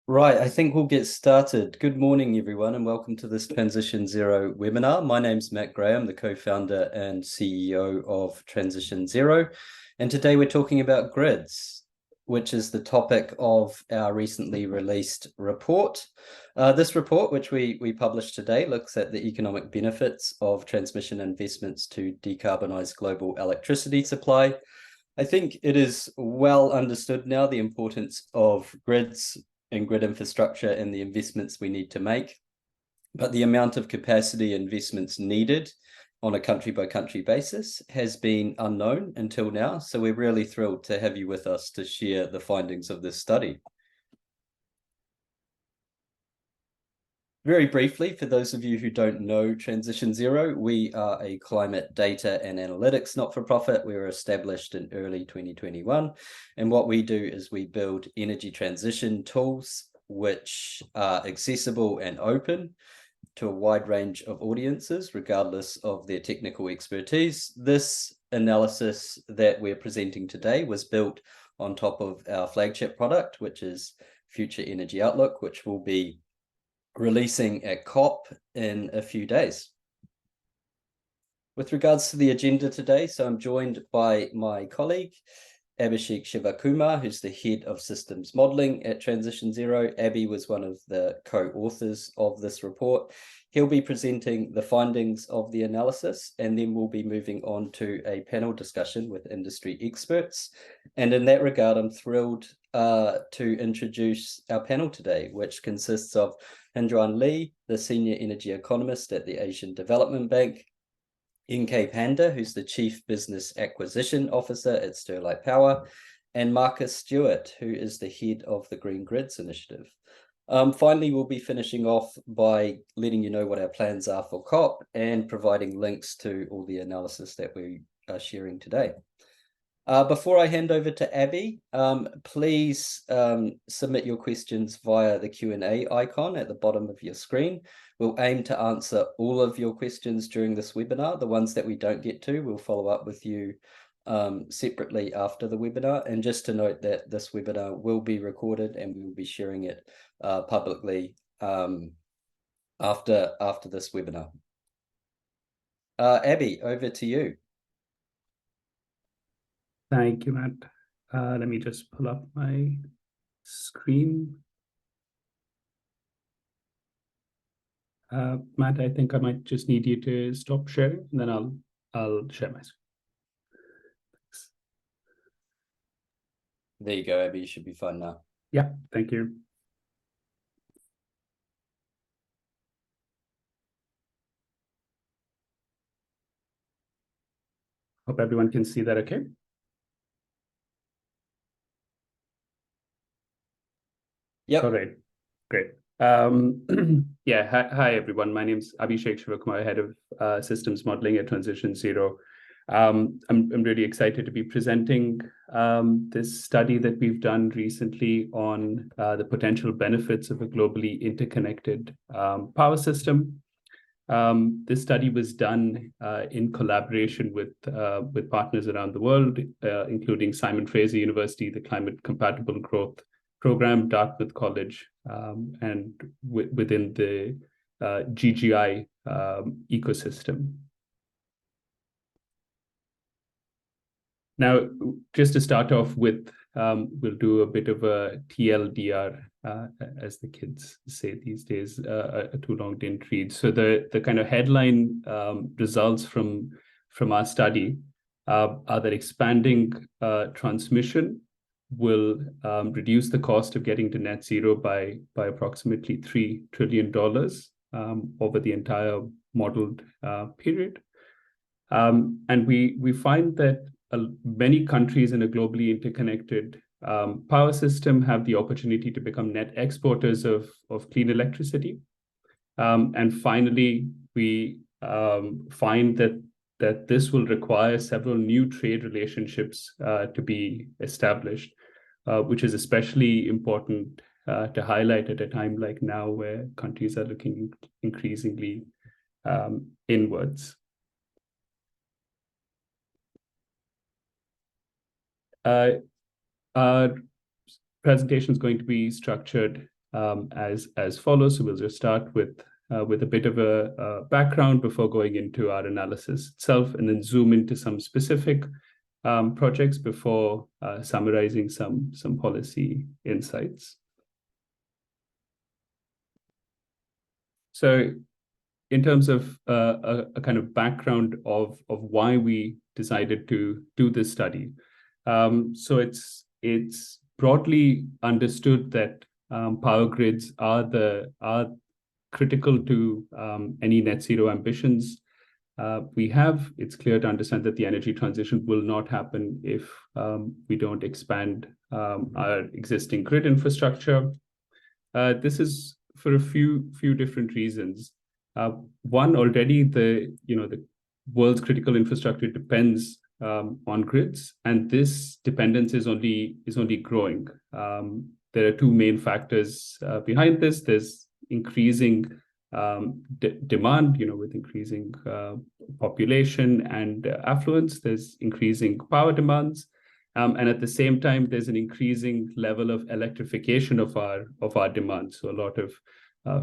Right, I think we'll get started. Good morning, everyone, and welcome to this TransitionZero webinar. My name's Matt Graham, the co-founder and CEO of TransitionZero. And today we're talking about grids, which is the topic of our recently released report. This report, which we published today, looks at the economic benefits of transmission investments to decarbonize global electricity supply. I think it is well understood now the importance of grids and grid infrastructure and the investments we need to make, but the amount of capacity investments needed on a country by country basis has been unknown until now. So we're really thrilled to have you with us to share the findings of this study. Very briefly, for those of you who don't know TransitionZero, we are a climate data and analytics not-for-profit. We were established in early 2021. And what we do is we build energy transition tools which are accessible and open to a wide range of audiences, regardless of their technical expertise. This analysis that we're presenting today was built on top of our flagship product, which is Future Energy Outlook, which will be releasing at COP in a few days. With regards to the agenda today, so I'm joined by my colleague, Abhishek Shivakumar, who's the head of systems modeling at TransitionZero. Abby was one of the co-authors of this report. He'll be presenting the findings of the analysis, and then we'll be moving on to a panel discussion with industry experts. And in that regard, I'm thrilled to introduce our panel today, which consists of Hyunjung Lee, the senior energy economist at the Asian Development Bank, Panda, who's the Chief Business Acquisition Officer at Sterlite Power, and Marcus Stewart, who is the head of the Green Grids Initiative. Finally, we'll be finishing off by letting you know what our plans are for COP and providing links to all the analysis that we are sharing today. Before I hand over to Abby, please submit your questions via the Q&A icon at the bottom of your screen. We'll aim to answer all of your questions during this webinar. The ones that we don't get to, we'll follow up with you separately after the webinar. And just to note that this webinar will be recorded and we will be sharing it publicly after this webinar. Abby, over to you. Thank you, Matt. Let me just pull up my screen. Matt, I think I might just need you to stop sharing, and then I'll share my screen. Thanks. There you go, Abby. You should be fine now. Yeah, thank you. Hope everyone can see that okay. Yep. All right, great. Yeah, hi everyone. My name's Abhishek Shivakumar, head of systems modeling at TransitionZero. I'm really excited to be presenting this study that we've done recently on the potential benefits of a globally interconnected power system. This study was done in collaboration with partners around the world, including Simon Fraser University, the Climate Compatible Growth Program, Dartmouth College, and within the GGI ecosystem. Now, just to start off with, we'll do a bit of a TLDR, as the kids say these days, a too long didn't read. So the kind of headline results from our study are that expanding transmission will reduce the cost of getting to net zero by approximately $3 trillion over the entire modeled period. And we find that many countries in a globally interconnected power system have the opportunity to become net exporters of clean electricity. And finally, we find that this will require several new trade relationships to be established, which is especially important to highlight at a time like now where countries are looking increasingly inwards. Our presentation is going to be structured as follows. So we'll just start with a bit of a background before going into our analysis itself, and then zoom into some specific projects before summarizing some policy insights. So in terms of a kind of background of why we decided to do this study. So it's broadly understood that power grids are critical to any net zero ambitions we have. It's clear to understand that the energy transition will not happen if we don't expand our existing grid infrastructure. This is for a few different reasons. One, already the world's critical infrastructure depends on grids, and this dependence is only growing. There are two main factors behind this. There's increasing demand, with increasing population and affluence. There's increasing power demands, and at the same time, there's an increasing level of electrification of our demand. So a lot of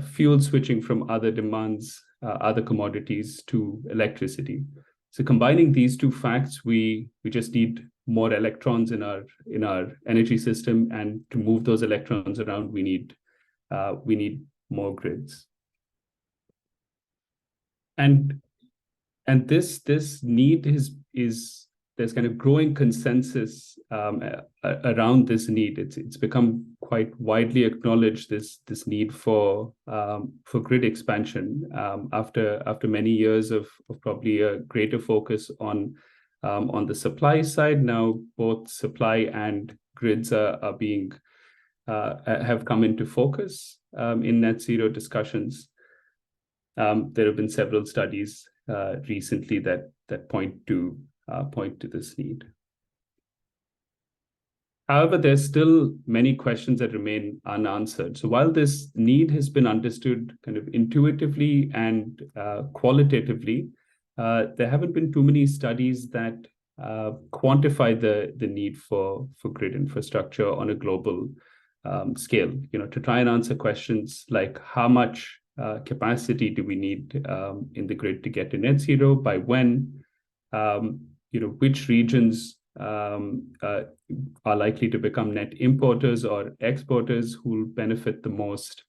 fuel switching from other demands, other commodities to electricity. So combining these two facts, we just need more electrons in our energy system, and to move those electrons around, we need more grids. And this need is there's kind of growing consensus around this need. It's become quite widely acknowledged, this need for grid expansion after many years of probably a greater focus on the supply side. Now both supply and grids are being have come into focus in net zero discussions. There have been several studies recently that point to this need. However, there's still many questions that remain unanswered. So while this need has been understood kind of intuitively and qualitatively, there haven't been too many studies that quantify the need for grid infrastructure on a global scale. To try and answer questions like how much capacity do we need in the grid to get to net zero, by when, which regions are likely to become net importers or exporters who will benefit the most,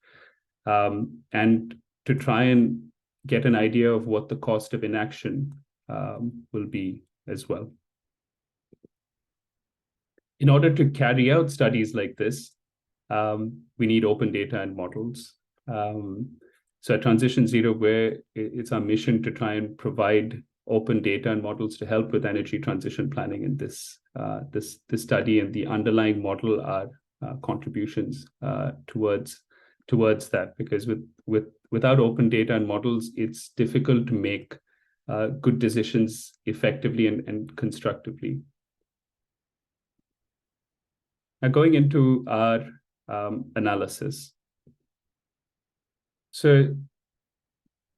and to try and get an idea of what the cost of inaction will be as well. In order to carry out studies like this, we need open data and models. So at TransitionZero, where it's our mission to try and provide open data and models to help with energy transition planning in this study, and the underlying model are contributions towards that, because without open data and models, it's difficult to make good decisions effectively and constructively. Now going into our analysis. So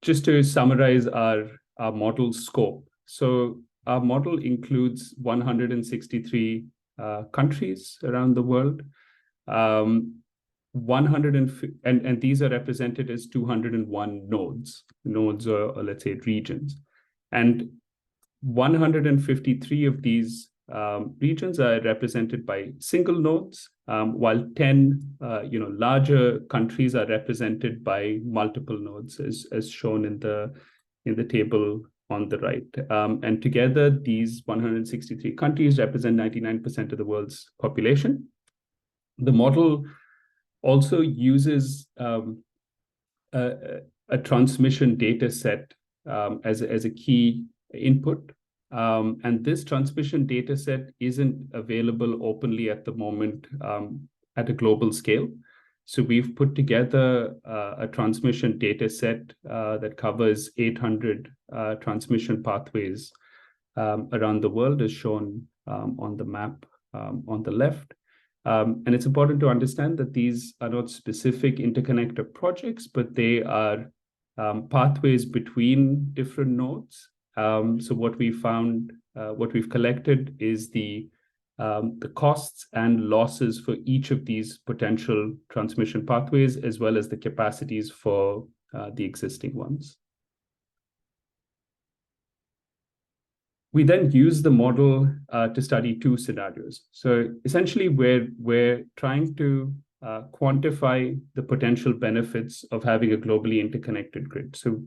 just to summarize our model scope. So our model includes 163 countries around the world. And these are represented as 201 nodes or let's say regions. And 153 of these regions are represented by single nodes, while 10 larger countries are represented by multiple nodes, as shown in the table on the right. And together, these 163 countries represent 99% of the world's population. The model also uses a transmission data set as a key input. And this transmission data set isn't available openly at the moment at a global scale. So we've put together a transmission data set that covers 800 transmission pathways around the world, as shown on the map on the left. And it's important to understand that these are not specific interconnector projects, but they are pathways between different nodes. So what we found, what we've collected is the the costs and losses for each of these potential transmission pathways, as well as the capacities for the existing ones. We then use the model to study two scenarios. So essentially, we're trying to quantify the potential benefits of having a globally interconnected grid. So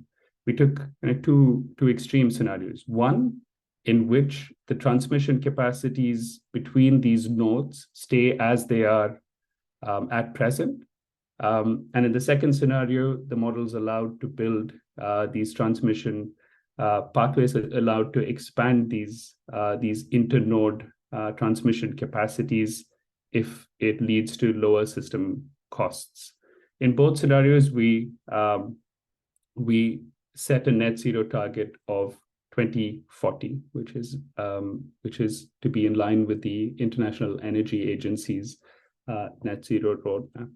we took two extreme scenarios. One, in which the transmission capacities between these nodes stay as they are at present. And in the second scenario, the model is allowed to build these transmission pathways, allowed to expand these internode transmission capacities if it leads to lower system costs. In both scenarios, we set a net zero target of 2040, which is to be in line with the International Energy Agency's net zero roadmap.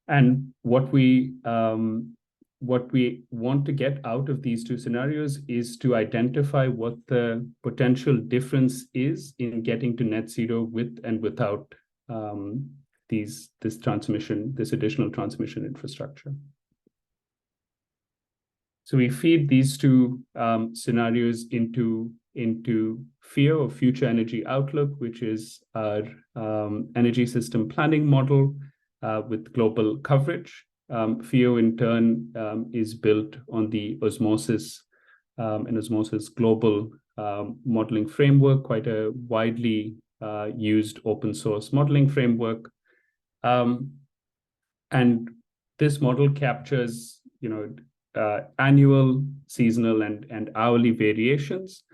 And what we want to get out of these two scenarios is to identify what the potential difference is in getting to net zero with and without this additional transmission infrastructure. So we feed these two scenarios into FEO, or Future Energy Outlook, which is our energy system planning model with global coverage. FEO in turn is built on the Osmosis and Osmosis global modeling framework, quite a widely used open source modeling framework. And this model captures, annual, seasonal, and hourly variations.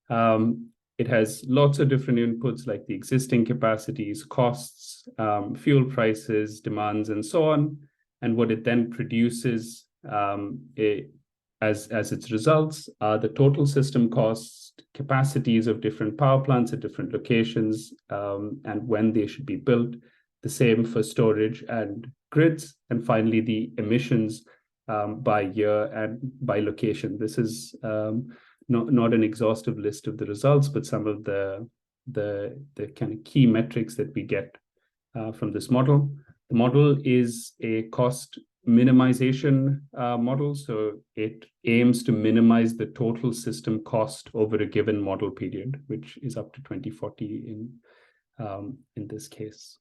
It has lots of different inputs like the existing capacities, costs, fuel prices, demands, and so on. And what it then produces as its results are the total system costs, capacities of different power plants at different locations, and when they should be built. The same for storage and grids. And finally, the emissions by year and by location. This is not an exhaustive list of the results, but some of the kind of key metrics that we get from this model. The model is a cost minimization model, so it aims to minimize the total system cost over a given model period, which is up to 2040 in this case.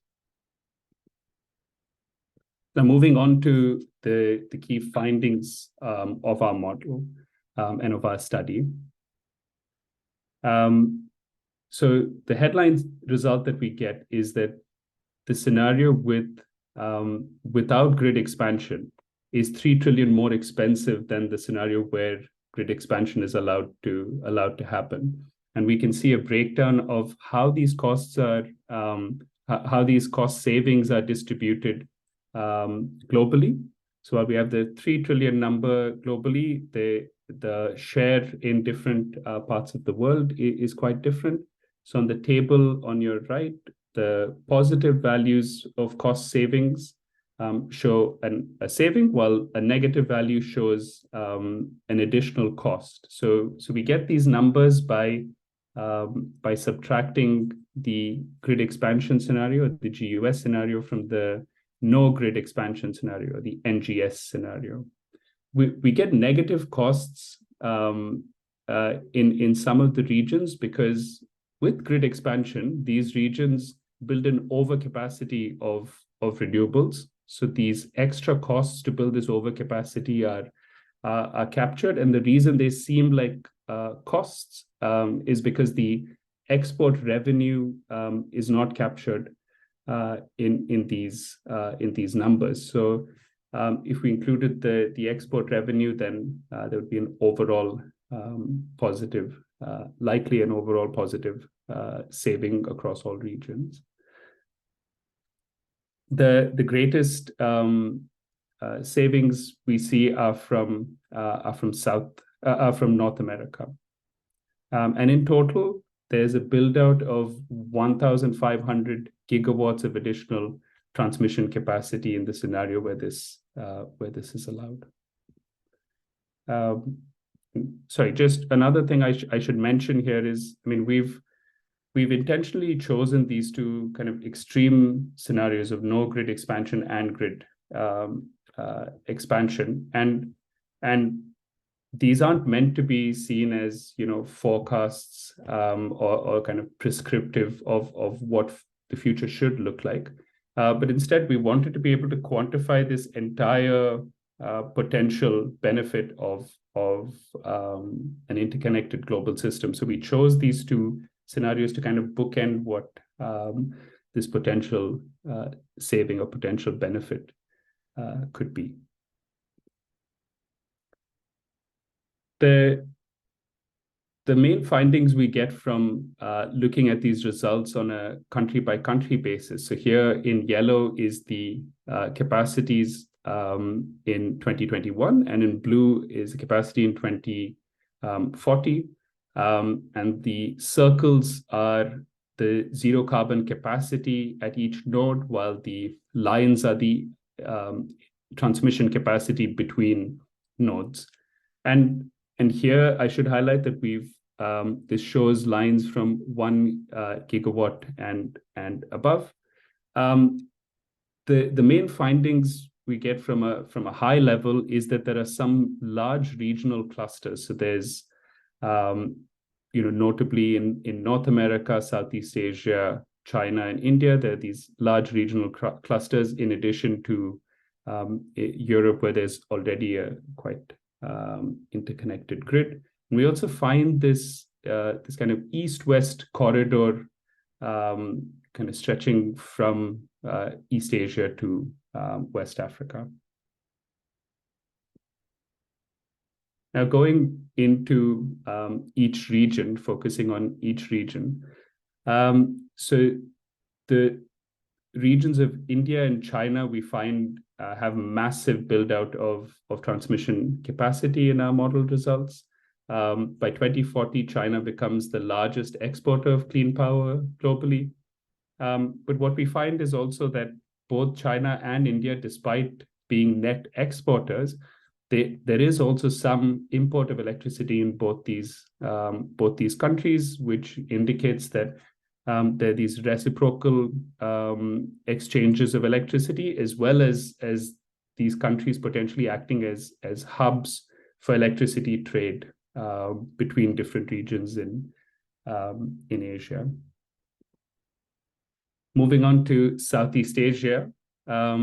Now, moving on to the key findings of our model and of our study. So the headline result that we get is that the scenario without grid expansion is 3 trillion more expensive than the scenario where grid expansion is allowed to happen. And we can see a breakdown of how these costs are, how these cost savings are distributed globally. So while we have the 3 trillion number globally, the share in different parts of the world is quite different. So on the table on your right, the positive values of cost savings show a saving, while a negative value shows an additional cost. So we get these numbers by subtracting the grid expansion scenario, the GUS scenario, from the no grid expansion scenario, the NGS scenario. We get negative costs in some of the regions because with grid expansion, these regions build an overcapacity of renewables. So these extra costs to build this overcapacity are captured. And the reason they seem like costs is because the export revenue is not captured in these numbers. So if we included the export revenue, then there would be an overall positive, likely an overall positive saving across all regions. The greatest savings we see are from North America, and in total, there's a build out of 1,500 gigawatts of additional transmission capacity in the scenario where this is allowed. Sorry, just another thing I should mention here is, I mean, we've intentionally chosen these two kind of extreme scenarios of no grid expansion and grid expansion, and these aren't meant to be seen as, you know, forecasts or kind of prescriptive of what the future should look like. But instead, we wanted to be able to quantify this entire potential benefit of an interconnected global system. So we chose these two scenarios to kind of bookend what this potential saving or potential benefit could be. The main findings we get from looking at these results on a country-by-country basis. So here in yellow is the capacities in 2021, and in blue is the capacity in 2040. And the circles are the zero carbon capacity at each node, while the lines are the transmission capacity between nodes. And here I should highlight that this shows lines from 1 gigawatt and above. The main findings we get from a high level is that there are some large regional clusters. So there's, notably in North America, Southeast Asia, China, and India, there are these large regional clusters, in addition to Europe, where there's already a quite interconnected grid. And we also find this kind of east-west corridor kind of stretching from East Asia to West Africa. Now, going into each region, focusing on each region. So the regions of India and China, we find have massive build out of transmission capacity in our model results. By 2040, China becomes the largest exporter of clean power globally. But what we find is also that both China and India, despite being net exporters, there is also some import of electricity in both these countries, which indicates that there are these reciprocal exchanges of electricity, as well as these countries potentially acting as hubs for electricity trade between different regions in Asia. Moving on to Southeast Asia, our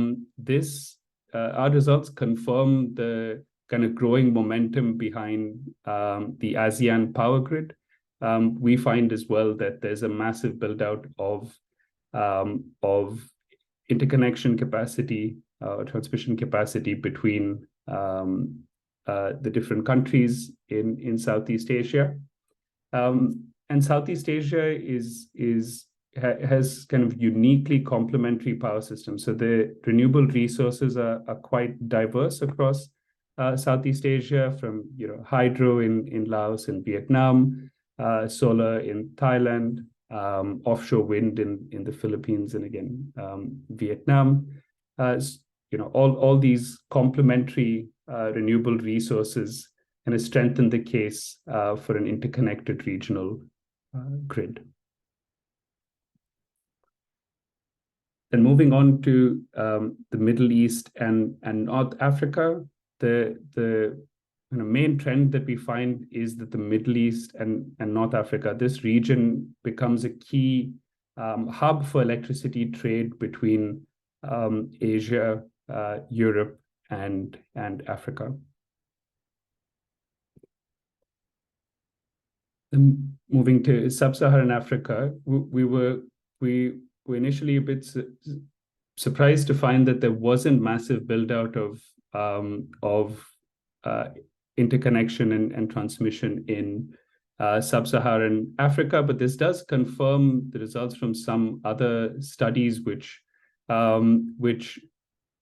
results confirm the kind of growing momentum behind the ASEAN power grid. We find as well that there's a massive build out of interconnection capacity, transmission capacity between the different countries in Southeast Asia. And Southeast Asia has kind of uniquely complementary power systems. So the renewable resources are quite diverse across Southeast Asia, from hydro in Laos and Vietnam, solar in Thailand, offshore wind in the Philippines, and again Vietnam. All these complementary renewable resources kind of strengthen the case for an interconnected regional grid. Then moving on to the Middle East and North Africa, the kind of main trend that we find is that the Middle East and North Africa, this region becomes a key hub for electricity trade between Asia, Europe, and Africa. Then moving to Sub-Saharan Africa, we were initially a bit surprised to find that there wasn't massive build out of interconnection and transmission in Sub-Saharan Africa, but this does confirm the results from some other studies which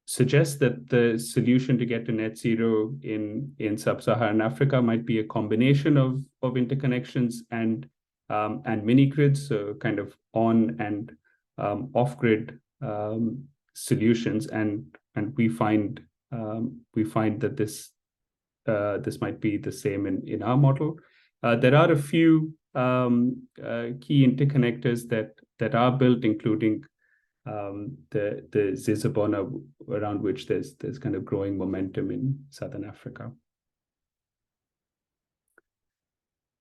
suggest that the solution to get to net zero in Sub-Saharan Africa might be a combination of interconnections and mini grids, so kind of on and off-grid solutions, and we find that this might be the same in our model. There are a few key interconnectors that are built, including the Zizabona, around which there's kind of growing momentum in Southern Africa.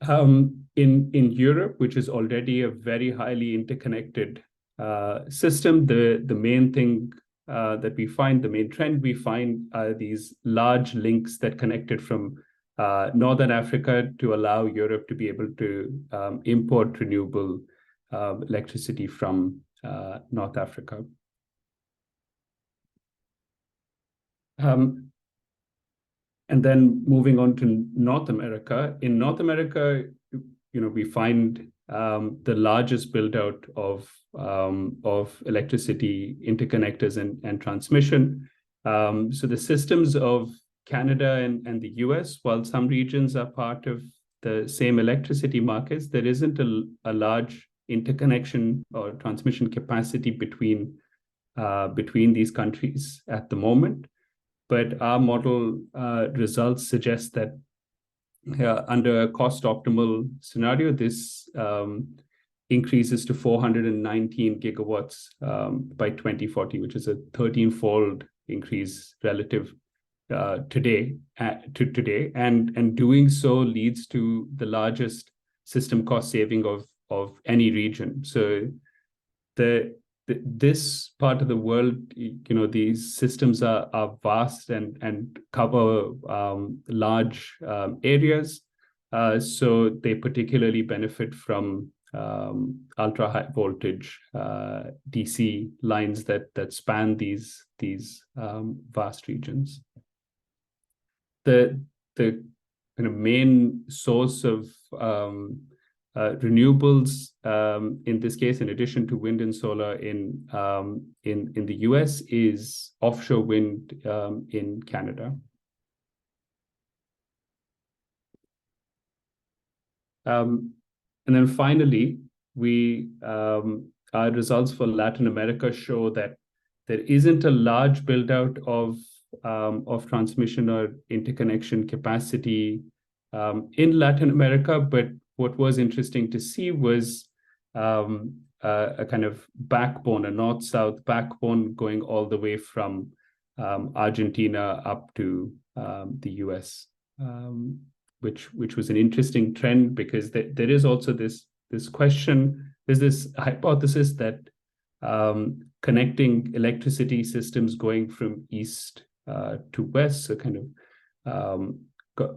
In Europe, which is already a very highly interconnected system, the main thing that we find, the main trend we find, are these large links that connected from Northern Africa to allow Europe to be able to import renewable electricity from North Africa. And then moving on to North America. In North America, we find the largest build out of electricity interconnectors and transmission. So the systems of Canada and the US, while some regions are part of the same electricity markets, there isn't a large interconnection or transmission capacity between these countries at the moment. But our model results suggest that under a cost optimal scenario, this increases to 419 gigawatts by 2040, which is a 13-fold increase relative to today. And doing so leads to the largest system cost saving of any region. So this part of the world, these systems are vast and cover large areas. So they particularly benefit from ultra high voltage DC lines that span these vast regions. The kind of main source of renewables in this case, in addition to wind and solar in the US, is offshore wind in Canada. And then finally, our results for Latin America show that there isn't a large build out of transmission or interconnection capacity in Latin America, but what was interesting to see was a kind of backbone, a north-south backbone going all the way from Argentina up to the US, which was an interesting trend, because there is also this question, there's this hypothesis that connecting electricity systems going from east to west, so kind of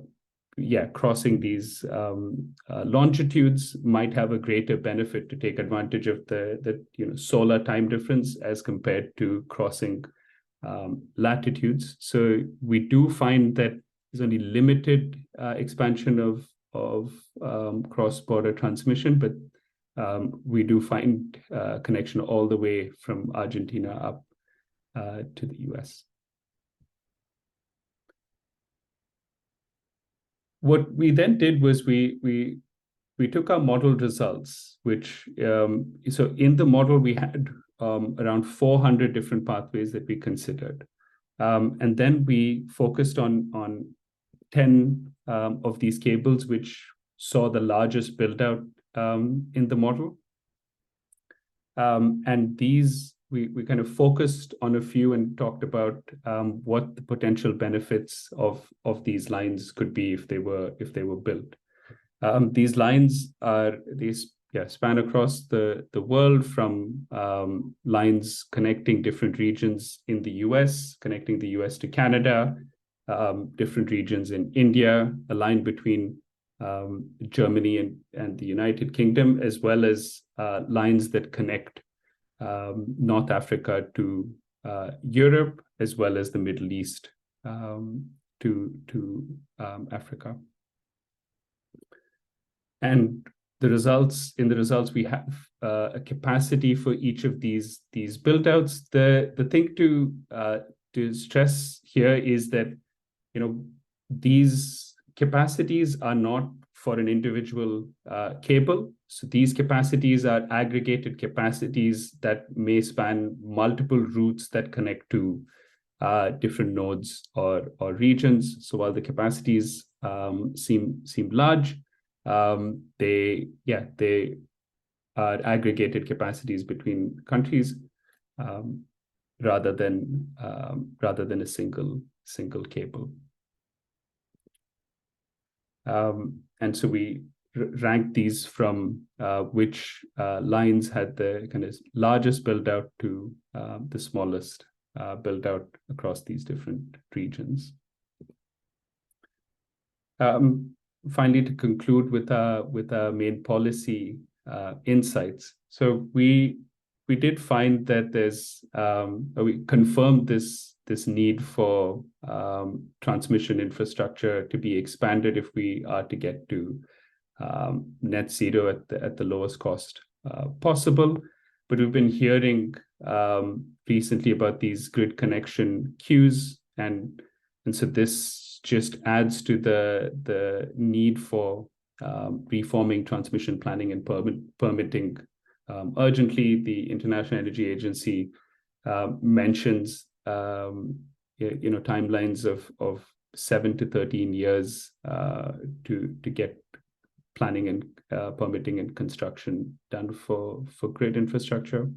crossing these longitudes might have a greater benefit to take advantage of the solar time difference as compared to crossing latitudes. So we do find that there's only limited expansion of cross-border transmission, but we do find connection all the way from Argentina up to the US. What we then did was we took our model results, which so in the model we had around 400 different pathways that we considered, and then we focused on 10 of these cables which saw the largest build out in the model, and these we kind of focused on a few and talked about what the potential benefits of these lines could be if they were built. These lines span across the world, from lines connecting different regions in the US, connecting the US to Canada, different regions in India, a line between Germany and the United Kingdom, as well as lines that connect North Africa to Europe, as well as the Middle East to Africa. And in the results we have a capacity for each of these build outs. The thing to stress here is that these capacities are not for an individual cable. So these capacities are aggregated capacities that may span multiple routes that connect to different nodes or regions. So while the capacities seem large, they are aggregated capacities between countries, rather than a single cable. And so we ranked these from which lines had the kind of largest build out to the smallest build out across these different regions. Finally, to conclude with our main policy insights. So we did find that we confirmed this need for transmission infrastructure to be expanded if we are to get to net zero at the lowest cost possible. But we've been hearing recently about these grid connection queues, and so this just adds to the need for reforming transmission planning and permitting urgently. The International Energy Agency mentions timelines of 7 to 13 years to get planning and permitting and construction done for grid infrastructure.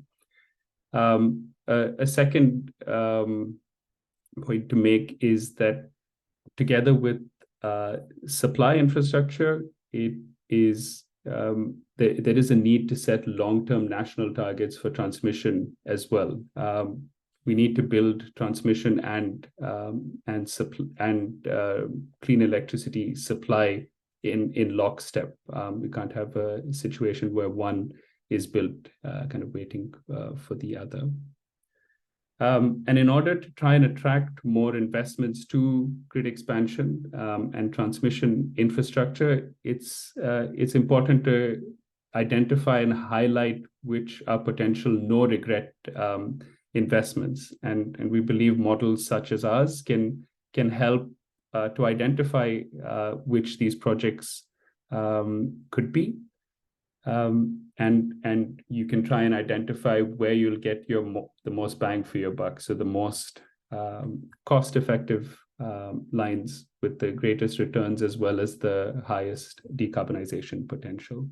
A second point to make is that together with supply infrastructure, there is a need to set long-term national targets for transmission as well. We need to build transmission and clean electricity supply in lockstep. We can't have a situation where one is built kind of waiting for the other. And in order to try and attract more investments to grid expansion and transmission infrastructure, it's important to identify and highlight which are potential no-regret investments. And we believe models such as ours can help to identify which these projects could be. And you can try and identify where you'll get the most bang for your buck. So the most cost-effective lines with the greatest returns, as well as the highest decarbonization potential.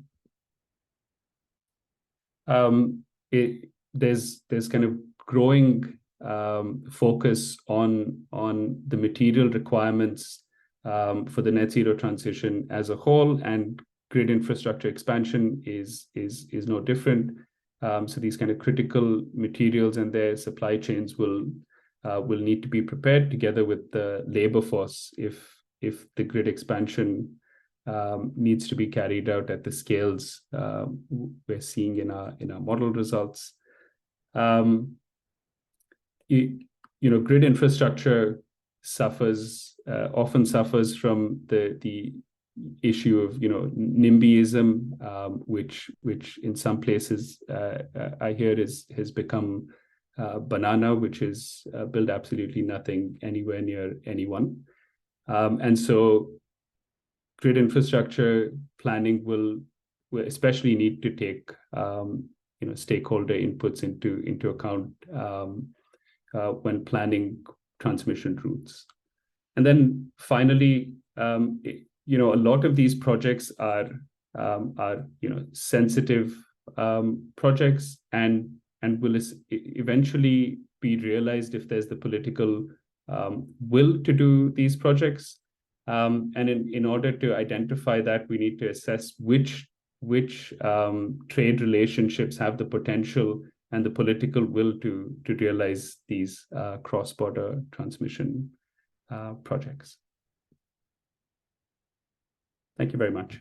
There's kind of growing focus on the material requirements for the net zero transition as a whole, and grid infrastructure expansion is no different. So these kind of critical materials and their supply chains will need to be prepared together with the labor force if the grid expansion needs to be carried out at the scales we're seeing in our model results. Grid infrastructure often suffers from the issue of NIMBYism, which in some places I hear has become banana, which is build absolutely nothing anywhere near anyone, and so grid infrastructure planning will especially need to take stakeholder inputs into account when planning transmission routes. And then finally, a lot of these projects are sensitive projects and will eventually be realized if there's the political will to do these projects. And in order to identify that, we need to assess which trade relationships have the potential and the political will to realize these cross-border transmission projects. Thank you very much.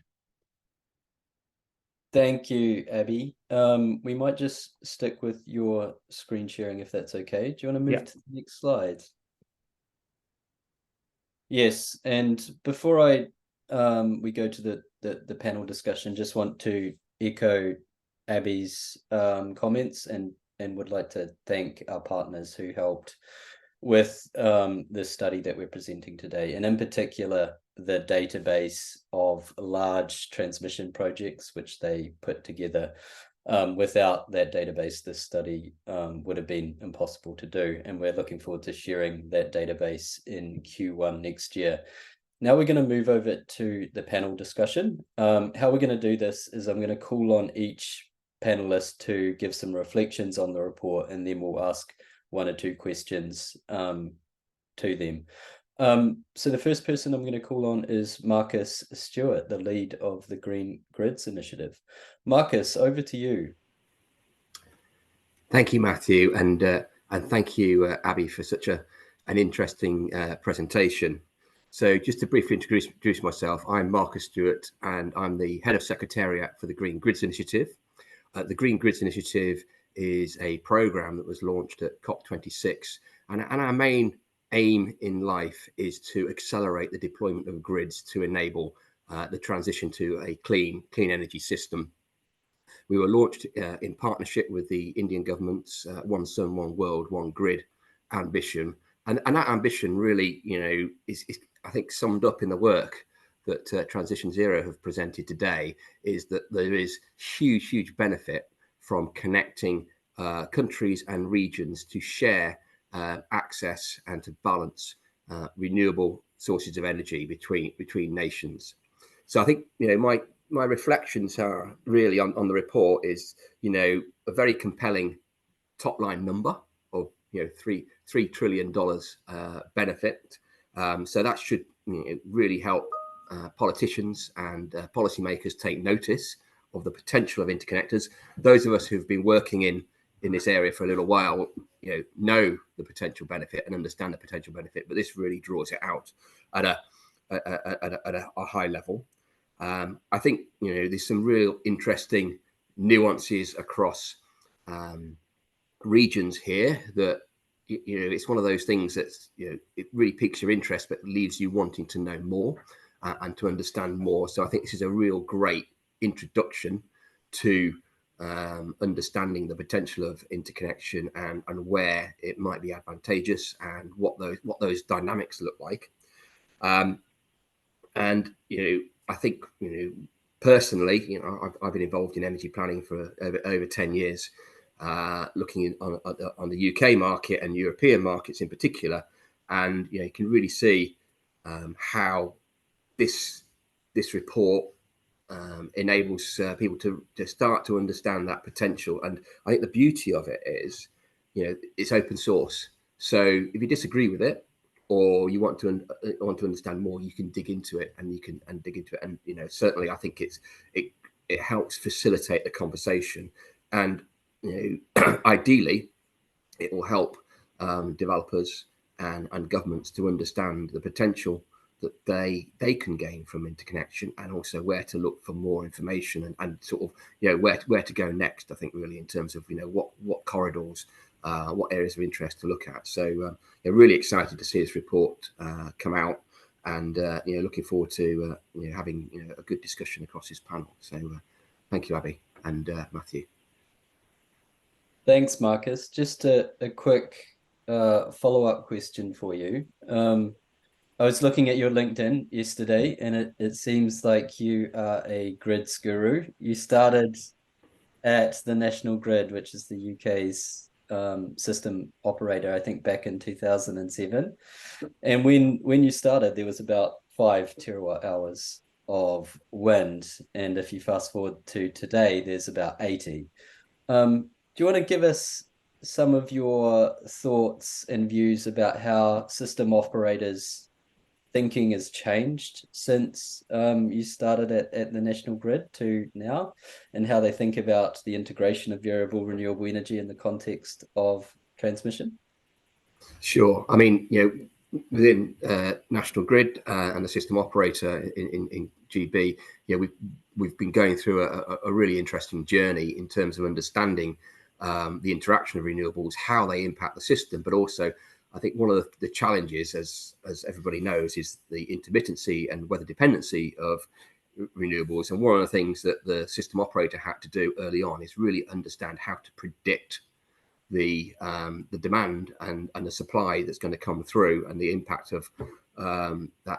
Thank you, Abby. We might just stick with your screen sharing if that's okay. Do you want to move to the next slide? Yes, and before we go to the panel discussion, just want to echo Abby's comments and would like to thank our partners who helped with this study that we're presenting today, and in particular the database of large transmission projects which they put together. Without that database, this study would have been impossible to do, and we're looking forward to sharing that database in Q1 next year. Now we're going to move over to the panel discussion. How we're going to do this is I'm going to call on each panelist to give some reflections on the report, and then we'll ask one or two questions to them. So the first person I'm going to call on is Marcus Stewart, the lead of the Green Grids Initiative. Marcus, over to you. Thank you, Matthew, and thank you, Abby, for such an interesting presentation. So just to briefly introduce myself, I'm Marcus Stewart, and I'm the head of Secretariat for the Green Grids Initiative. The Green Grids Initiative is a program that was launched at COP26, and our main aim in life is to accelerate the deployment of grids to enable the transition to a clean energy system. We were launched in partnership with the Indian government's One Sun, One World, One Grid ambition, and that ambition really, is I think summed up in the work that TransitionZero have presented today. Is that there is huge benefit from connecting countries and regions to share access and to balance renewable sources of energy between nations. So I think my reflections are really on the report is a very compelling top line number of $3 trillion benefit. So that should really help politicians and policymakers take notice of the potential of interconnectors. Those of us who've been working in this area for a little while know the potential benefit and understand the potential benefit, but this really draws it out at a high level. I think there's some real interesting nuances across regions here that it's one of those things that's it really piques your interest but leaves you wanting to know more and to understand more. So I think this is a real great introduction to understanding the potential of interconnection and where it might be advantageous and what those dynamics look like. And I think personally, I've been involved in energy planning for over 10 years, looking on the UK market and European markets in particular, and you can really see how this report enables people to start to understand that potential. And I think the beauty of it is, it's open source. So if you disagree with it, or you want to understand more, you can dig into it, and and certainly I think it helps facilitate the conversation, and ideally it will help developers and governments to understand the potential that they can gain from interconnection, and also where to look for more information and sort of where to go next. I think really in terms of what corridors, what areas of interest to look at. So really excited to see this report come out, and looking forward to having a good discussion across this panel. So thank you, Abby and Matthew. Thanks, Marcus. Just a quick follow-up question for you. I was looking at your LinkedIn yesterday, and it seems like you are a grids guru. You started at the National Grid, which is the UK's system operator, I think back in 2007. And when you started, there was about 5 terawatt hours of wind. And if you fast forward to today, there's about 80. Do you want to give us some of your thoughts and views about how system operators thinking has changed since you started at the National Grid to now, and how they think about the integration of variable renewable energy in the context of transmission? Sure. I mean, within National Grid and the system operator in GB, we've been going through a really interesting journey in terms of understanding the interaction of renewables, how they impact the system, but also I think one of the challenges, as everybody knows, is the intermittency and weather dependency of renewables. And one of the things that the system operator had to do early on is really understand how to predict the demand and the supply that's going to come through, and the impact of that,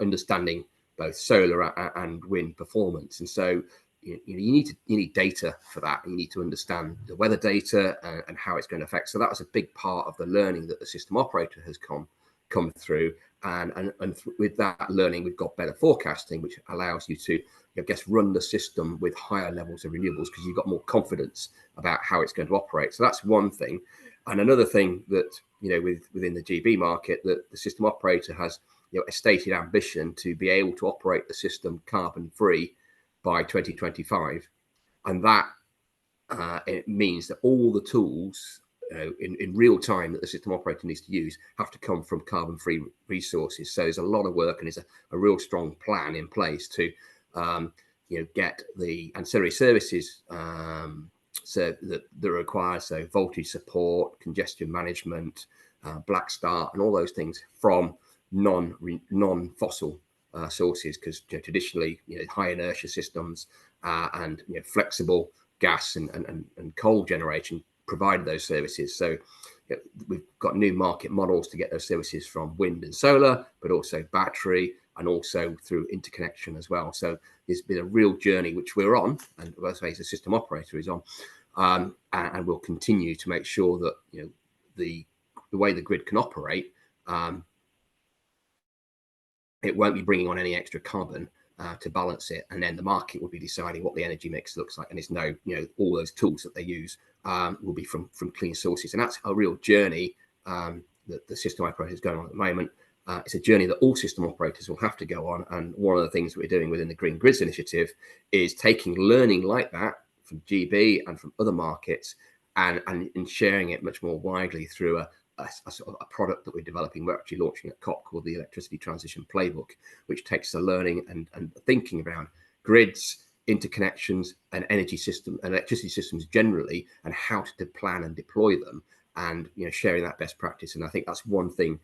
understanding both solar and wind performance. And so you need data for that. You need to understand the weather data and how it's going to affect. So that was a big part of the learning that the system operator has come come through. And with that learning, we've got better forecasting, which allows you to, I guess, run the system with higher levels of renewables because you've got more confidence about how it's going to operate. So that's one thing. And another thing that, within the GB market, that the system operator has, a stated ambition to be able to operate the system carbon free by 2025. And that it means that all the tools in real time that the system operator needs to use have to come from carbon free resources. So there's a lot of work, and there's a real strong plan in place to get the ancillary services so that are required, so voltage support, congestion management, black start, and all those things from non-fossil sources, because traditionally high inertia systems and flexible gas and coal generation provide those services. So we've got new market models to get those services from wind and solar, but also battery, and also through interconnection as well. So there's been a real journey which we're on, and as the system operator is on, and we'll continue to make sure that the way the grid can operate, it won't be bringing on any extra carbon to balance it, and then the market will be deciding what the energy mix looks like. And it's all those tools that they use will be from clean sources, and that's a real journey that the system operator is going on at the moment. It's a journey that all system operators will have to go on, and one of the things that we're doing within the Green Grids Initiative is taking learning like that from GB and from other markets and sharing it much more widely through a sort of a product that we're developing. We're actually launching at COP called the Electricity Transition Playbook, which takes the learning and thinking around grids, interconnections, and energy system and electricity systems generally, and how to plan and deploy them, and sharing that best practice. And I think that's one thing,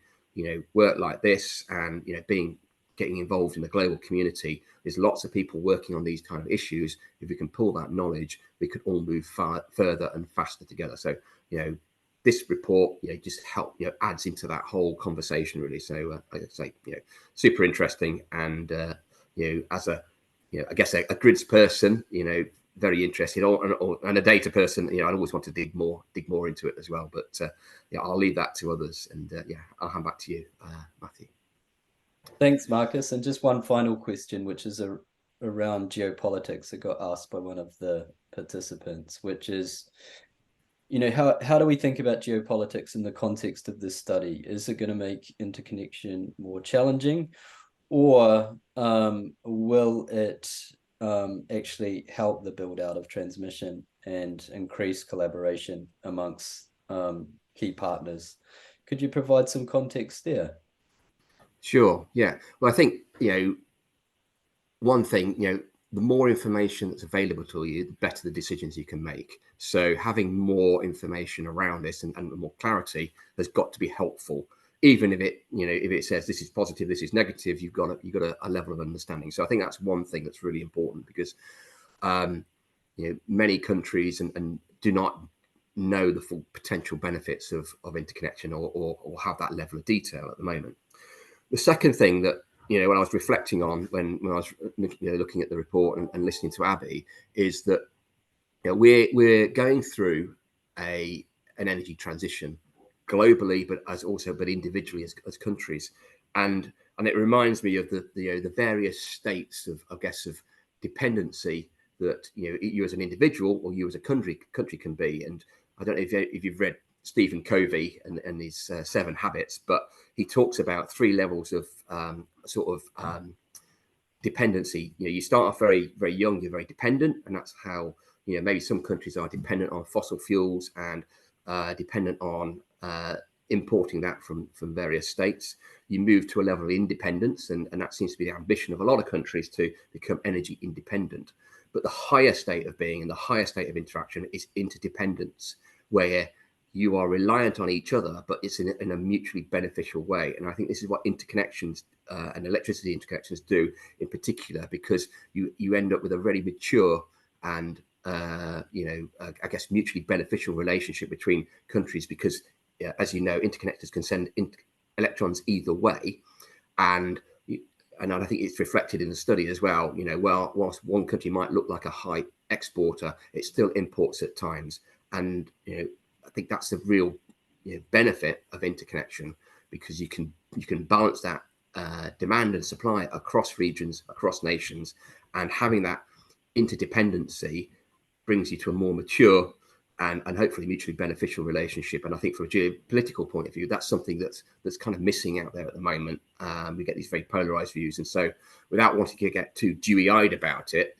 work like this, and getting involved in the global community. There's lots of people working on these kind of issues. If we can pull that knowledge, we could all move further and faster together. So this report just adds into that whole conversation, really. So like I say, super interesting, and as a I guess a grids person, very interested, and a data person, I always want to dig more into it as well. But I'll leave that to others, and I'll hand back to you, Matthew. Thanks, Marcus. And just one final question, which is around geopolitics, that got asked by one of the participants, which is, how do we think about geopolitics in the context of this study? Is it going to make interconnection more challenging, or will it actually help the build out of transmission and increase collaboration amongst key partners? Could you provide some context there? Sure. Yeah. Well, I think, one thing, the more information that's available to you, the better the decisions you can make. So having more information around this and more clarity has got to be helpful. Even if it says this is positive, this is negative, you've got a level of understanding. So I think that's one thing that's really important, because many countries and do not know the full potential benefits of interconnection or have that level of detail at the moment. The second thing that when I was reflecting on when I was looking at the report and listening to Abby, is that we're going through an energy transition globally, but individually as countries, and it reminds me of the various states of dependency that you as an individual or you as a country can be. And I don't know if you've read Stephen Covey and his 7 habits, but he talks about 3 levels of dependency. You start off very, very young, you're very dependent, and that's how maybe some countries are dependent on fossil fuels and dependent on importing that from various states. You move to a level of independence, and that seems to be the ambition of a lot of countries, to become energy independent. But the higher state of being and the higher state of interaction is interdependence, where you are reliant on each other, but it's in a mutually beneficial way. And I think this is what interconnections and electricity interconnections do in particular, because you end up with a very mature and mutually beneficial relationship between countries, because as you know, interconnectors can send electrons either way, and I think it's reflected in the study as well. Whilst one country might look like a high exporter, it still imports at times, and I think that's the real benefit of interconnection, because you can balance that demand and supply across regions, across nations, and having that interdependency brings you to a more mature and hopefully mutually beneficial relationship. And I think from a geopolitical point of view, that's something that's kind of missing out there at the moment. We get these very polarized views, and so without wanting to get too dewy-eyed about it,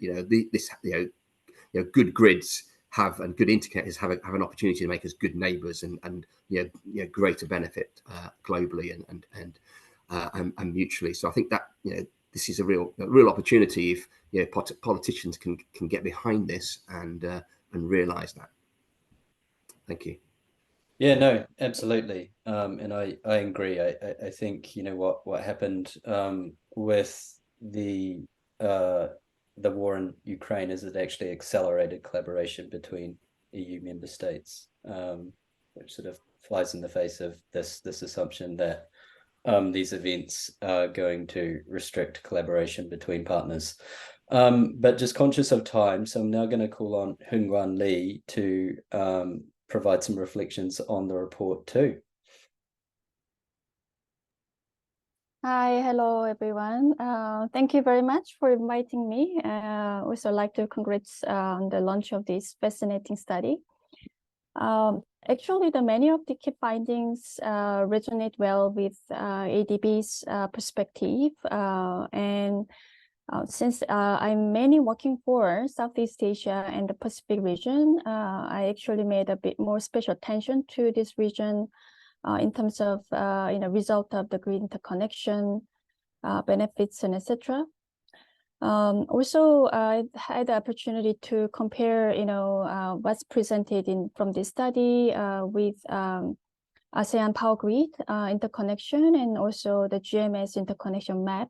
good grids and good interconnectors have an opportunity to make us good neighbours and greater benefit globally and mutually. So I think that this is a real opportunity if politicians can get behind this and realise that. Thank you. Yeah, no, absolutely. And I agree. I think what happened with the war in Ukraine is it actually accelerated collaboration between EU member states, which sort of flies in the face of this assumption that these events are going to restrict collaboration between partners. But just conscious of time, so I'm now going to call on Hyunjung Lee to provide some reflections on the report too. Hi, hello everyone. Thank you very much for inviting me. Also like to congrats on the launch of this fascinating study. Actually, many of the key findings resonate well with ADB's perspective. Since I'm mainly working for Southeast Asia and the Pacific region, I actually made a bit more special attention to this region in terms of result of the grid interconnection, benefits, and etc. Also, I had the opportunity to compare, what's presented from this study with ASEAN Power Grid interconnection and also the GMS interconnection map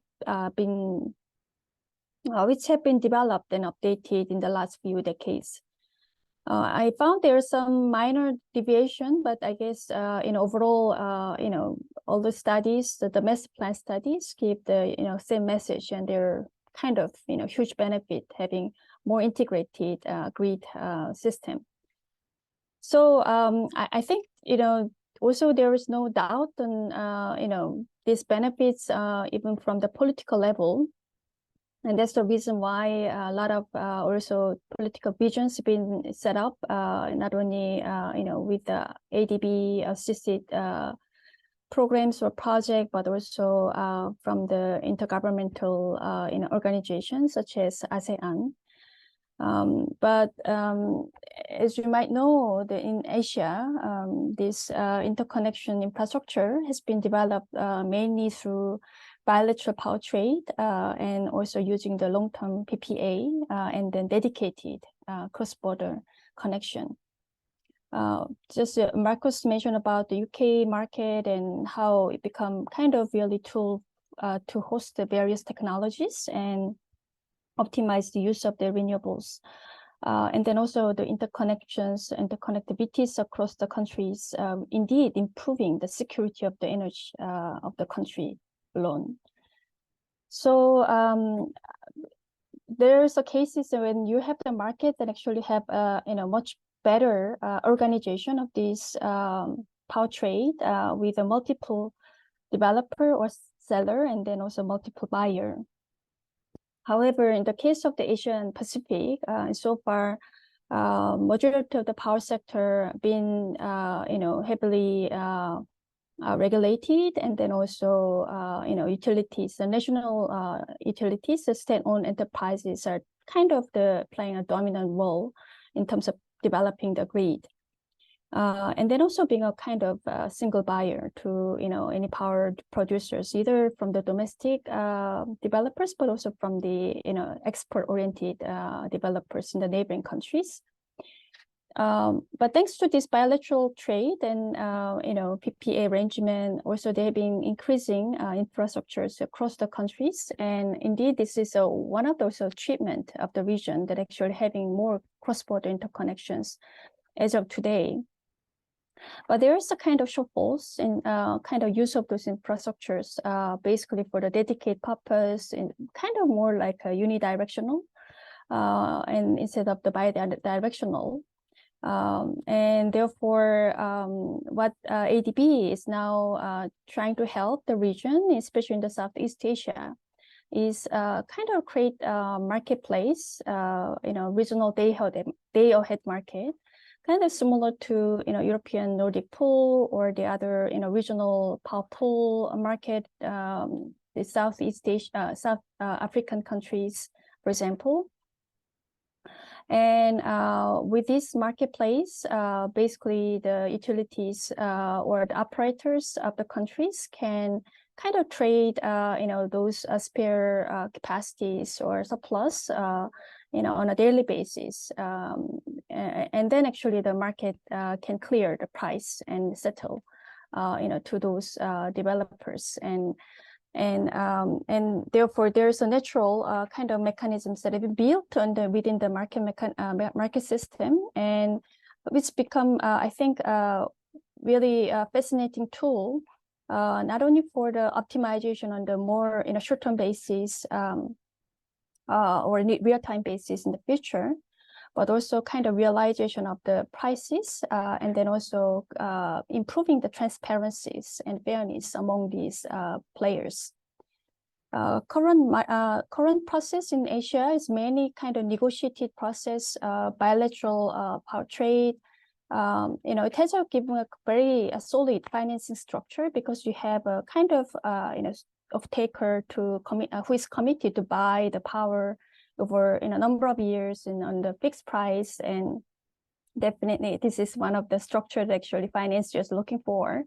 which have been developed and updated in the last few decades. I found there are some minor deviation, but I guess overall, all the studies, the master plan studies, give the same message, and they're kind of huge benefit having more integrated grid system. So I think also there is no doubt on these benefits even from the political level. And that's the reason why a lot of also political visions have been set up, not only with the ADB assisted programs or project, but also from the intergovernmental organizations such as ASEAN. But as you might know, in Asia, this interconnection infrastructure has been developed mainly through bilateral power trade and also using the long-term PPA and then dedicated cross-border connection. Just Marcus mentioned about the UK market and how it become kind of really tool to host the various technologies and optimize the use of the renewables. And then also the interconnections and the connectivities across the countries, indeed improving the security of the energy of the country alone. So there's a cases when you have the market that actually have much better organization of this power trade with a multiple developer or seller and then also multiple buyer. However, in the case of the Asian Pacific, so far, majority of the power sector been heavily regulated, and then also utilities, the national utilities, the state-owned enterprises are kind of playing a dominant role in terms of developing the grid. And then also being a kind of single buyer to any power producers, either from the domestic developers, but also from the export-oriented developers in the neighboring countries. But thanks to this bilateral trade and PPA arrangement, also they've been increasing infrastructures across the countries. And indeed, this is one of those achievements of the region that actually having more cross-border interconnections as of today. But there is a kind of shortfalls in kind of use of those infrastructures, basically for the dedicated purpose and kind of more like a unidirectional, and instead of the bidirectional. And therefore, what ADB is now trying to help the region, especially in the Southeast Asia, is kind of create a marketplace, regional day-ahead market, kind of similar to European Nordic pool or the other regional power pool market, the Southeast Asia, South African countries, for example. And with this marketplace, basically the utilities or the operators of the countries can kind of trade, those spare capacities or surplus, on a daily basis. And then actually the market can clear the price and settle, to those developers. And therefore there's a natural kind of mechanisms that have been built within the market system, and which become I think really fascinating tool, not only for the optimization on the more short-term basis or real-time basis in the future, but also kind of realization of the prices, and then also improving the transparencies and fairness among these players. Current process in Asia is mainly kind of negotiated process, bilateral power trade. It has given a very solid financing structure, because you have a kind of of taker to commit, who is committed to buy the power over a number of years and on the fixed price. And definitely this is one of the structure that actually financiers looking for.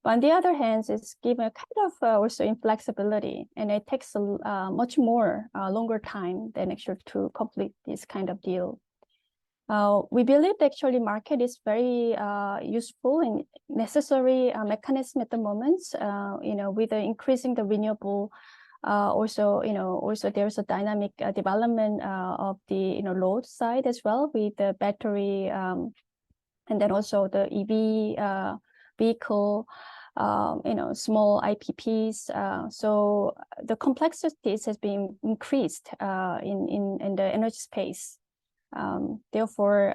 But on the other hand, it's given a kind of also inflexibility, and it takes a much more longer time than actually to complete this kind of deal. We believe that actually market is very useful and necessary mechanism at the moment. With the increasing the renewable, also there's a dynamic development of the load side as well, with the battery, and then also the EV vehicle, small IPPs. So the complexities has been increased in the energy space. Therefore,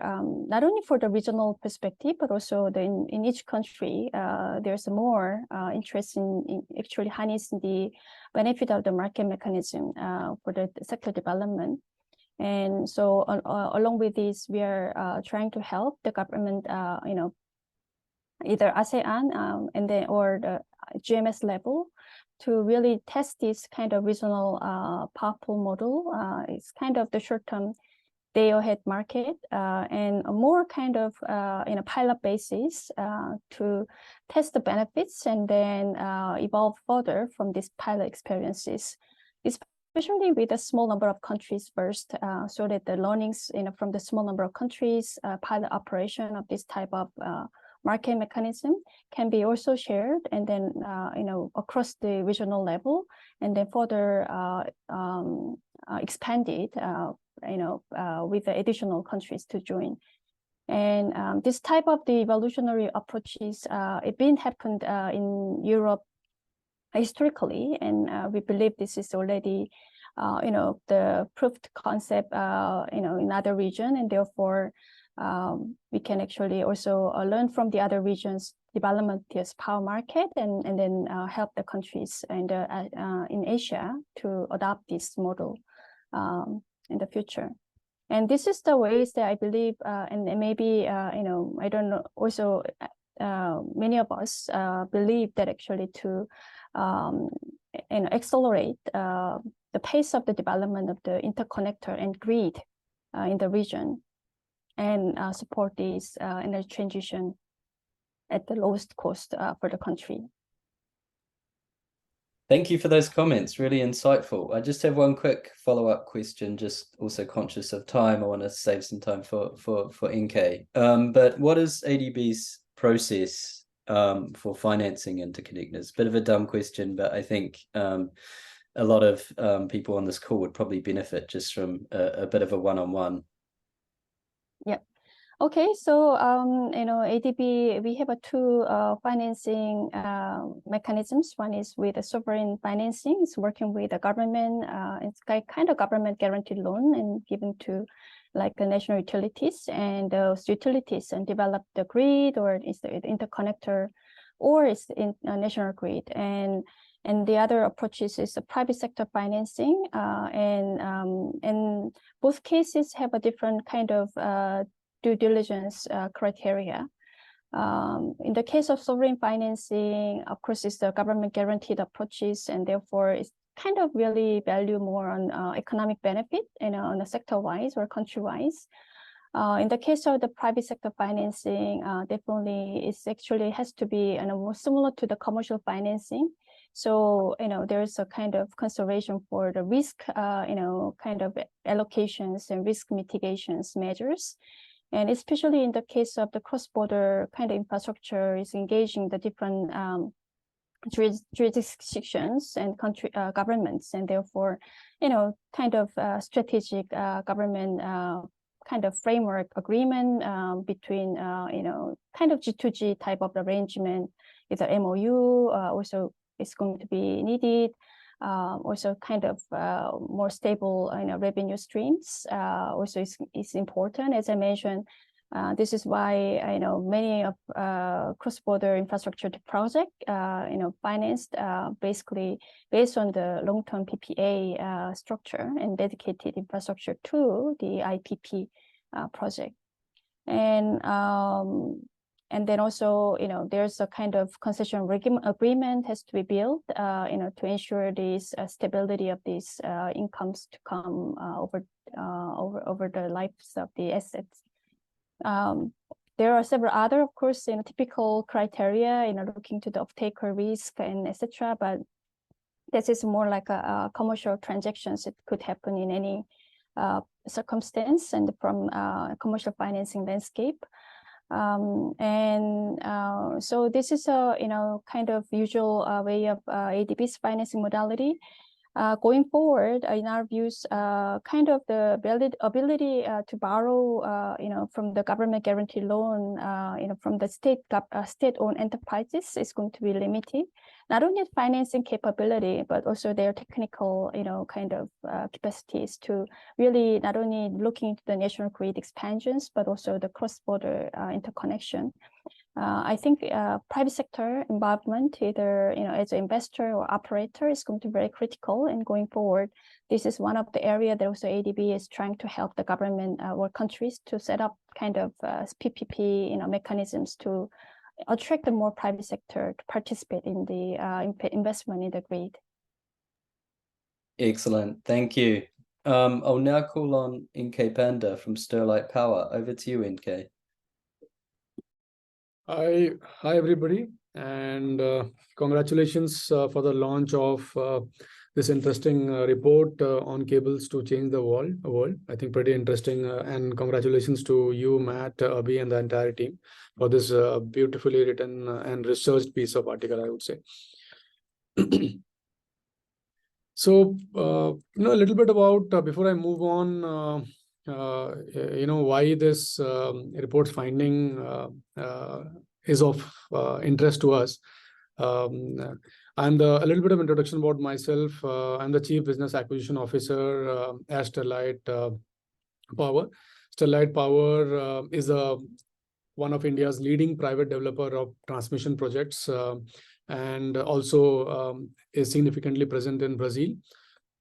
not only for the regional perspective, but also in each country, there's more interest in actually harnessing the benefit of the market mechanism for the sector development. And so along with this, we are trying to help the government, either ASEAN and then or the GMS level, to really test this kind of regional power pool model. It's kind of the short-term day-ahead market, and a more kind of pilot basis to test the benefits, and then evolve further from these pilot experiences, especially with a small number of countries first, so that the learnings from the small number of countries, pilot operation of this type of market mechanism can be also shared, and then across the regional level, and then further expanded with the additional countries to join. And this type of the evolutionary approaches, it been happened in Europe historically, and we believe this is already the proved concept in other region, and therefore we can actually also learn from the other regions' development as power market, and then help the countries and in Asia to adopt this model in the future. And this is the ways that I believe, and maybe I don't know, also many of us believe that actually to accelerate the pace of the development of the interconnector and grid in the region, and support this energy transition at the lowest cost for the country. Thank you for those comments, really insightful. I just have one quick follow-up question, just also conscious of time. I want to save some time for NK. But what is ADB's process for financing interconnectors? Bit of a dumb question, but I think a lot of people on this call would probably benefit just from a bit of a one-on-one. Yeah. Okay, so ADB, we have two financing mechanisms. One is with the sovereign financing. It's working with the government. It's kind of government guaranteed loan and given to like the national utilities, and those utilities and develop the grid, or it's the interconnector, or it's in national grid. And the other approaches is the private sector financing, and both cases have a different kind of due diligence criteria. In the case of sovereign financing, of course, it's the government guaranteed approaches, and therefore it's kind of really value more on economic benefit, on a sector-wise or country-wise. In the case of the private sector financing, definitely it's actually has to be more similar to the commercial financing. So, there's a kind of consideration for the risk, kind of allocations and risk mitigations measures. And especially in the case of the cross-border kind of infrastructure is engaging the different jurisdictions and country governments, and therefore, kind of strategic government kind of framework agreement between, kind of G2G type of arrangement, either MOU also is going to be needed. Also kind of more stable revenue streams also is important. As I mentioned, this is why many of cross-border infrastructure project financed basically based on the long-term PPA structure and dedicated infrastructure to the IPP project. And then also, there's a kind of concession agreement has to be built, to ensure this stability of these incomes to come over the lives of the assets. There are several other, of course, typical criteria, looking to the off-taker risk and etc. But this is more like a commercial transactions. It could happen in any circumstance and from commercial financing landscape. So this is a kind of usual way of ADB's financing modality. Going forward, in our views, kind of the ability to borrow, from the government guaranteed loan, from the state-owned enterprises is going to be limited. Not only financing capability, but also their technical, kind of capacities to really not only looking into the national grid expansions, but also the cross-border interconnection. I think private sector involvement, either as an investor or operator, is going to be very critical. And going forward, this is one of the areas that also ADB is trying to help the government or countries to set up kind of PPP mechanisms to attract the more private sector to participate in the investment in the grid. Excellent, thank you. I'll now call on NK Panda from Sterlite Power. Over to you, NK. Hi everybody, and congratulations for the launch of this interesting report on cables to change the world. I think pretty interesting, and congratulations to you, Matt, Abhi, and the entire team for this beautifully written and researched piece of article, I would say. So, a little bit about, before I move on, why this report's finding is of interest to us. And a little bit of introduction about myself. I'm the Chief Business Acquisition Officer at Sterlite Power. Sterlite Power is one of India's leading private developer of transmission projects, and also is significantly present in Brazil.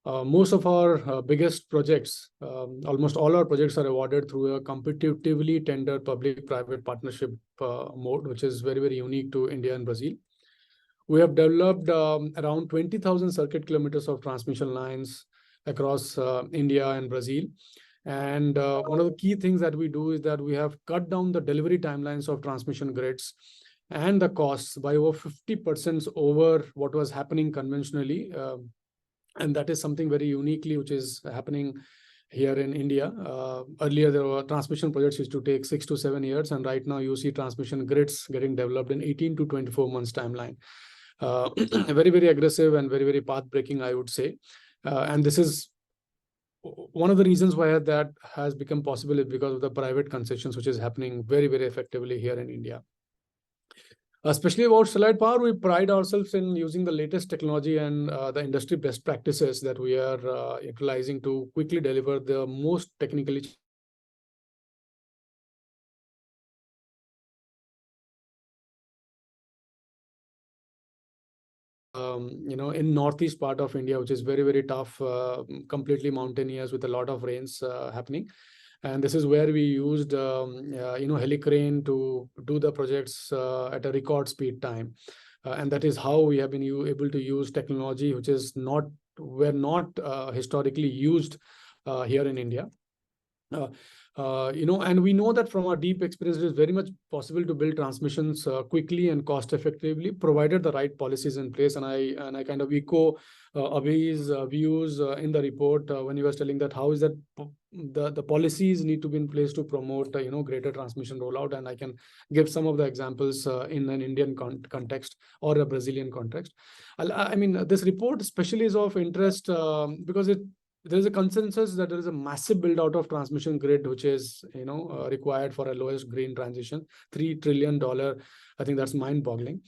Most of our biggest projects, almost all our projects are awarded through a competitively tendered public-private partnership mode, which is very, very unique to India and Brazil. We have developed around 20,000 circuit kilometers of transmission lines across India and Brazil. And one of the key things that we do is that we have cut down the delivery timelines of transmission grids and the costs by over 50% over what was happening conventionally. And that is something very uniquely which is happening here in India. Earlier, there were transmission projects used to take 6 to 7 years, and right now you see transmission grids getting developed in 18 to 24 months timeline. Very, very aggressive and very, very path-breaking, I would say. And this is one of the reasons why that has become possible is because of the private concessions, which is happening very, very effectively here in India. Especially about Sterlite Power, we pride ourselves in using the latest technology and the industry best practices that we are utilizing to quickly deliver the most technically in northeast part of India, which is very, very tough, completely mountainous with a lot of rains happening. And this is where we used, helicrane to do the projects at a record speed time. And that is how we have been able to use technology, which is not historically used here in India. And we know that from our deep experience, it is very much possible to build transmissions quickly and cost effectively, provided the right policies in place. And I kind of echo Abhi's views in the report when he was telling that how is that the policies need to be in place to promote greater transmission rollout. And I can give some of the examples in an Indian context or a Brazilian context. I mean, this report especially is of interest because there is a consensus that there is a massive build out of transmission grid, which is required for a lowest green transition, $3 trillion. I think that's mind boggling.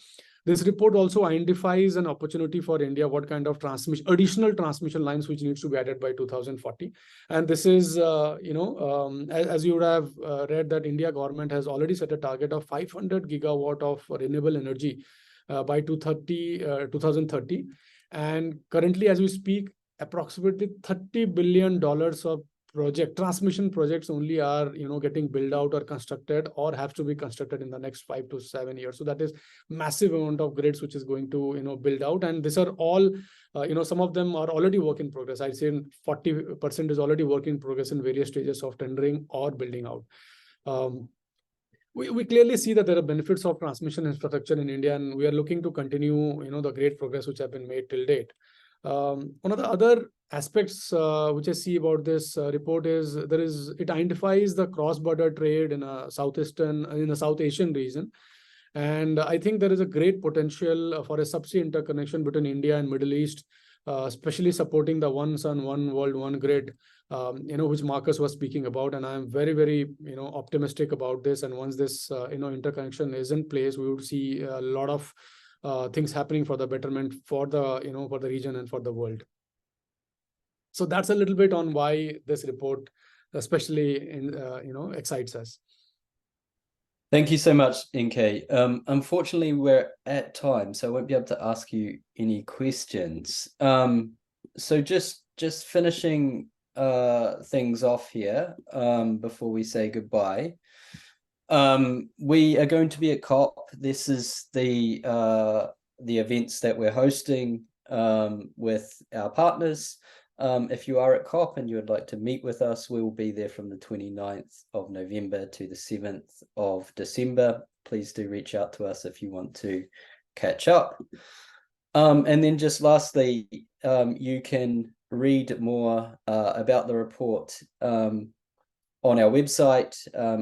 This report also identifies an opportunity for India, what kind of additional transmission lines which needs to be added by 2040. And this is, as you would have read, that India government has already set a target of 500 gigawatt of renewable energy by 2030. And currently, as we speak, approximately $30 billion of transmission projects only are getting built out or constructed or have to be constructed in the next 5 to 7 years. So that is massive amount of grids which is going to build out, and these are all some of them are already work in progress. I'd say 40% is already work in progress in various stages of tendering or building out. We clearly see that there are benefits of transmission infrastructure in India, and we are looking to continue the great progress which have been made till date. One of the other aspects which I see about this report is it identifies the cross-border trade in a South Asian region, and I think there is a great potential for a subsea interconnection between India and Middle East, especially supporting the one sun, one world, one grid, which Marcus was speaking about, and I am very, very optimistic about this. And once this interconnection is in place, we would see a lot of things happening for the betterment for the for the region and for the world. So that's a little bit on why this report especially excites us. Thank you so much, NK. Unfortunately, we're at time, so I won't be able to ask you any questions. So just finishing things off here before we say goodbye. We are going to be at COP. This is the events that we're hosting with our partners. If you are at COP and you would like to meet with us, we will be there from the 29th of November to the 7th of December. Please do reach out to us if you want to catch up. And then just lastly, you can read more about the report on our website,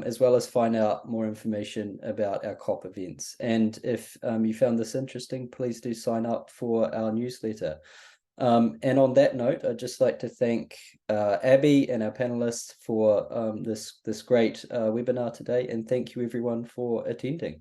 as well as find out more information about our COP events. And if you found this interesting, please do sign up for our newsletter. And on that note, I'd just like to thank Abhi and our panelists for this great webinar today, and thank you everyone for attending.